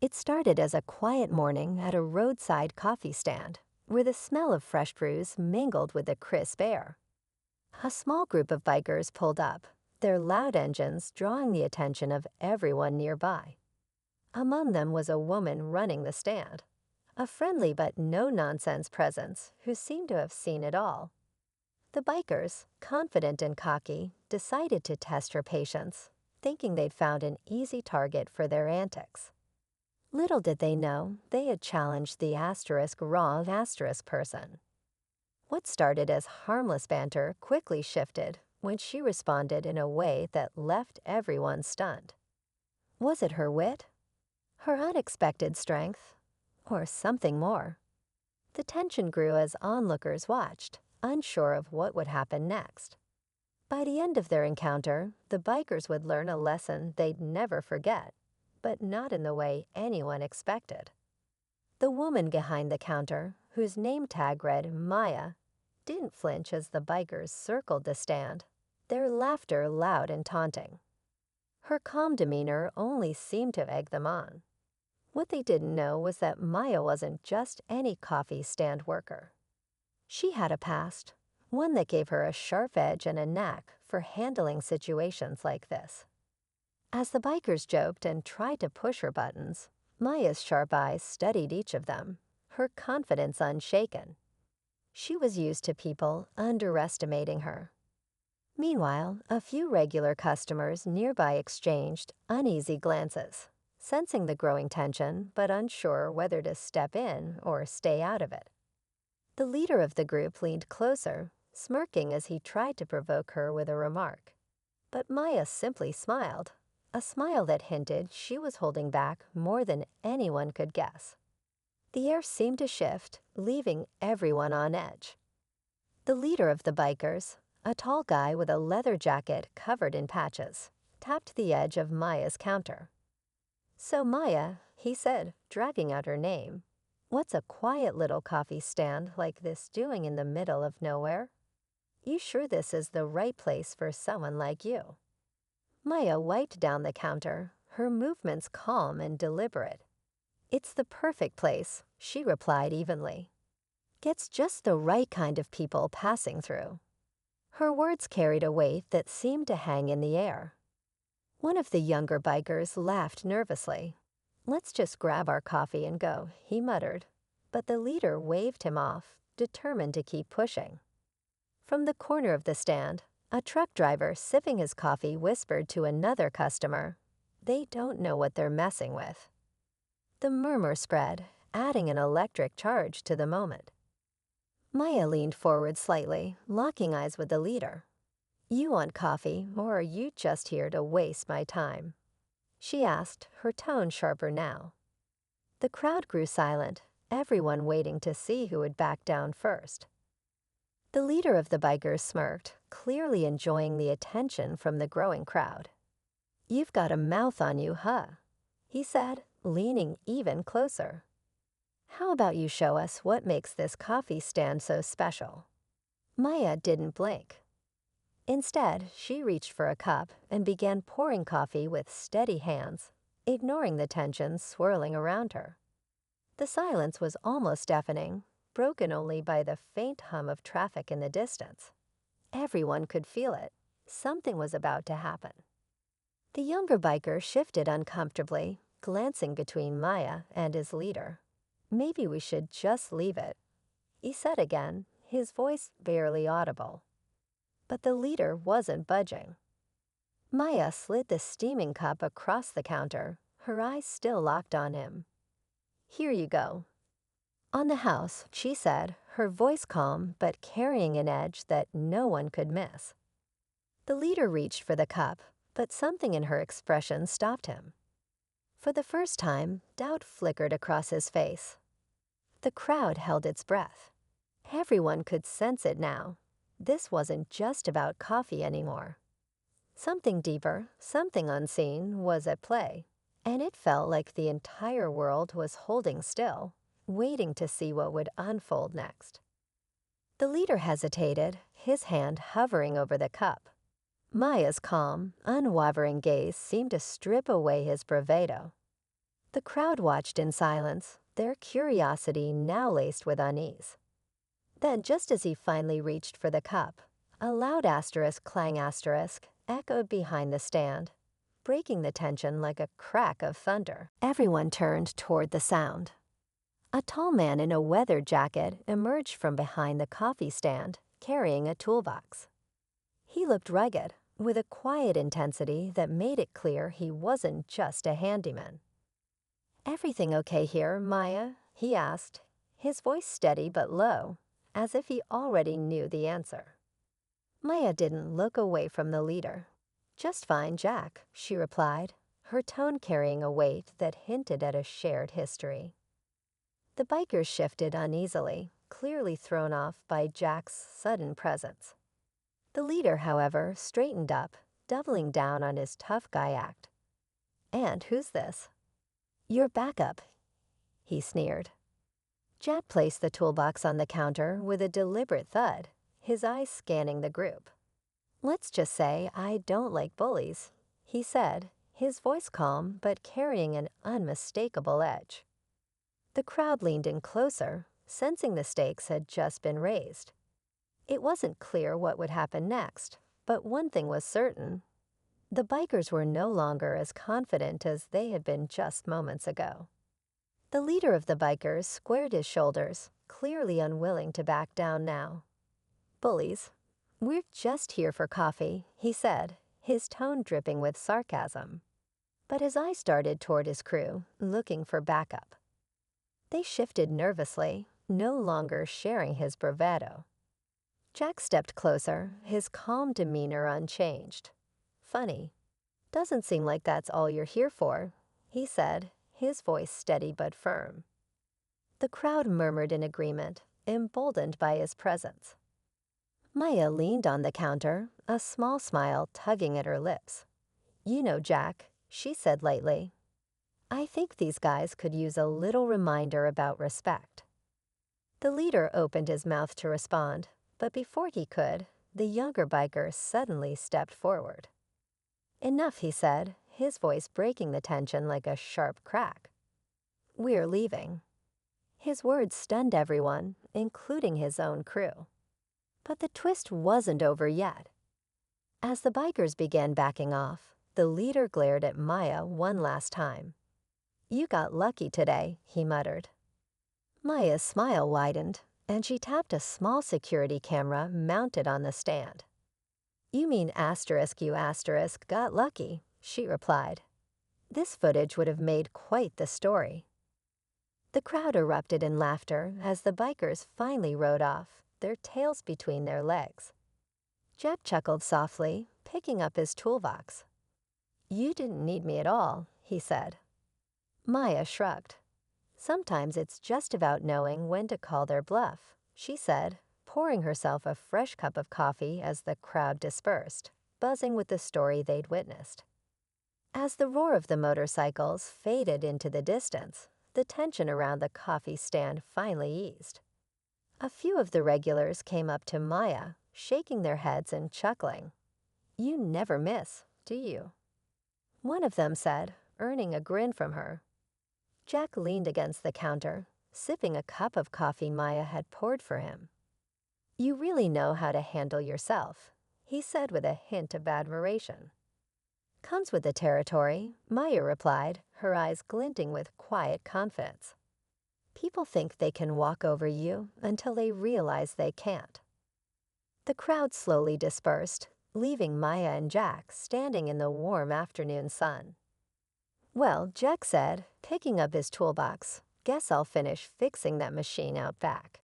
It started as a quiet morning at a roadside coffee stand, where the smell of fresh brews mingled with the crisp air. A small group of bikers pulled up, their loud engines drawing the attention of everyone nearby. Among them was a woman running the stand, a friendly but no-nonsense presence who seemed to have seen it all. The bikers, confident and cocky, decided to test her patience, thinking they'd found an easy target for their antics. Little did they know they had challenged the wrong person. What started as harmless banter quickly shifted when she responded in a way that left everyone stunned. Was it her wit, her unexpected strength, or something more? The tension grew as onlookers watched, unsure of what would happen next. By the end of their encounter, the bikers would learn a lesson they'd never forget, but not in the way anyone expected. The woman behind the counter, whose name tag read Maya, didn't flinch as the bikers circled the stand, their laughter loud and taunting. Her calm demeanor only seemed to egg them on. What they didn't know was that Maya wasn't just any coffee stand worker. She had a past, one that gave her a sharp edge and a knack for handling situations like this. As the bikers joked and tried to push her buttons, Maya's sharp eyes studied each of them, her confidence unshaken. She was used to people underestimating her. Meanwhile, a few regular customers nearby exchanged uneasy glances, sensing the growing tension but unsure whether to step in or stay out of it. The leader of the group leaned closer, smirking as he tried to provoke her with a remark. But Maya simply smiled, a smile that hinted she was holding back more than anyone could guess. The air seemed to shift, leaving everyone on edge. The leader of the bikers, a tall guy with a leather jacket covered in patches, tapped the edge of Maya's counter. "So Maya," he said, dragging out her name, "what's a quiet little coffee stand like this doing in the middle of nowhere? You sure this is the right place for someone like you?" Maya wiped down the counter, her movements calm and deliberate. "It's the perfect place," she replied evenly. "Gets just the right kind of people passing through." Her words carried a weight that seemed to hang in the air. One of the younger bikers laughed nervously. "Let's just grab our coffee and go," he muttered, but the leader waved him off, determined to keep pushing. From the corner of the stand, a truck driver sipping his coffee whispered to another customer, "They don't know what they're messing with." The murmur spread, adding an electric charge to the moment. Maya leaned forward slightly, locking eyes with the leader. "You want coffee, or are you just here to waste my time?" she asked, her tone sharper now. The crowd grew silent, everyone waiting to see who would back down first. The leader of the bikers smirked, clearly enjoying the attention from the growing crowd. "You've got a mouth on you, huh?" he said, leaning even closer. "How about you show us what makes this coffee stand so special?" Maya didn't blink. Instead, she reached for a cup and began pouring coffee with steady hands, ignoring the tension swirling around her. The silence was almost deafening, broken only by the faint hum of traffic in the distance. Everyone could feel it. Something was about to happen. The younger biker shifted uncomfortably, glancing between Maya and his leader. "Maybe we should just leave it," he said again, his voice barely audible. But the leader wasn't budging. Maya slid the steaming cup across the counter, her eyes still locked on him. "Here you go." "On the house," she said, her voice calm but carrying an edge that no one could miss. The leader reached for the cup, but something in her expression stopped him. For the first time, doubt flickered across his face. The crowd held its breath. Everyone could sense it now. This wasn't just about coffee anymore. Something deeper, something unseen, was at play, and it felt like the entire world was holding still, waiting to see what would unfold next. The leader hesitated, his hand hovering over the cup. Maya's calm, unwavering gaze seemed to strip away his bravado. The crowd watched in silence, their curiosity now laced with unease. Then, just as he finally reached for the cup, a loud asterisk clang asterisk echoed behind the stand, breaking the tension like a crack of thunder. Everyone turned toward the sound. A tall man in a weather jacket emerged from behind the coffee stand, carrying a toolbox. He looked rugged, with a quiet intensity that made it clear he wasn't just a handyman. "Everything okay here, Maya?" he asked, his voice steady but low, as if he already knew the answer. Maya didn't look away from the leader. "Just fine, Jack," she replied, her tone carrying a weight that hinted at a shared history. The bikers shifted uneasily, clearly thrown off by Jack's sudden presence. The leader, however, straightened up, doubling down on his tough guy act. "And who's this?" "Your backup," he sneered. Jack placed the toolbox on the counter with a deliberate thud, his eyes scanning the group. "Let's just say I don't like bullies," he said, his voice calm but carrying an unmistakable edge. The crowd leaned in closer, sensing the stakes had just been raised. It wasn't clear what would happen next, but one thing was certain. The bikers were no longer as confident as they had been just moments ago. The leader of the bikers squared his shoulders, clearly unwilling to back down now. "Bullies, we're just here for coffee," he said, his tone dripping with sarcasm. But his eyes darted toward his crew, looking for backup. They shifted nervously, no longer sharing his bravado. Jack stepped closer, his calm demeanor unchanged. "Funny. Doesn't seem like that's all you're here for," he said, his voice steady but firm. The crowd murmured in agreement, emboldened by his presence. Maya leaned on the counter, a small smile tugging at her lips. "You know, Jack," she said lightly, "I think these guys could use a little reminder about respect." The leader opened his mouth to respond, but before he could, the younger biker suddenly stepped forward. "Enough," he said, his voice breaking the tension like a sharp crack. "We're leaving." His words stunned everyone, including his own crew. But the twist wasn't over yet. As the bikers began backing off, the leader glared at Maya one last time. "You got lucky today," he muttered. Maya's smile widened, and she tapped a small security camera mounted on the stand. "You mean you got lucky," she replied. This footage would have made quite the story. The crowd erupted in laughter as the bikers finally rode off, their tails between their legs. Jack chuckled softly, picking up his toolbox. "You didn't need me at all," he said. Maya shrugged. "Sometimes it's just about knowing when to call their bluff," she said, pouring herself a fresh cup of coffee as the crowd dispersed, buzzing with the story they'd witnessed. As the roar of the motorcycles faded into the distance, the tension around the coffee stand finally eased. A few of the regulars came up to Maya, shaking their heads and chuckling. "You never miss, do you?" One of them said, earning a grin from her. Jack leaned against the counter, sipping a cup of coffee Maya had poured for him. "You really know how to handle yourself," he said with a hint of admiration. "Comes with the territory," Maya replied, her eyes glinting with quiet confidence. "People think they can walk over you until they realize they can't." The crowd slowly dispersed, leaving Maya and Jack standing in the warm afternoon sun. "Well," Jack said, picking up his toolbox, "guess I'll finish fixing that machine out back."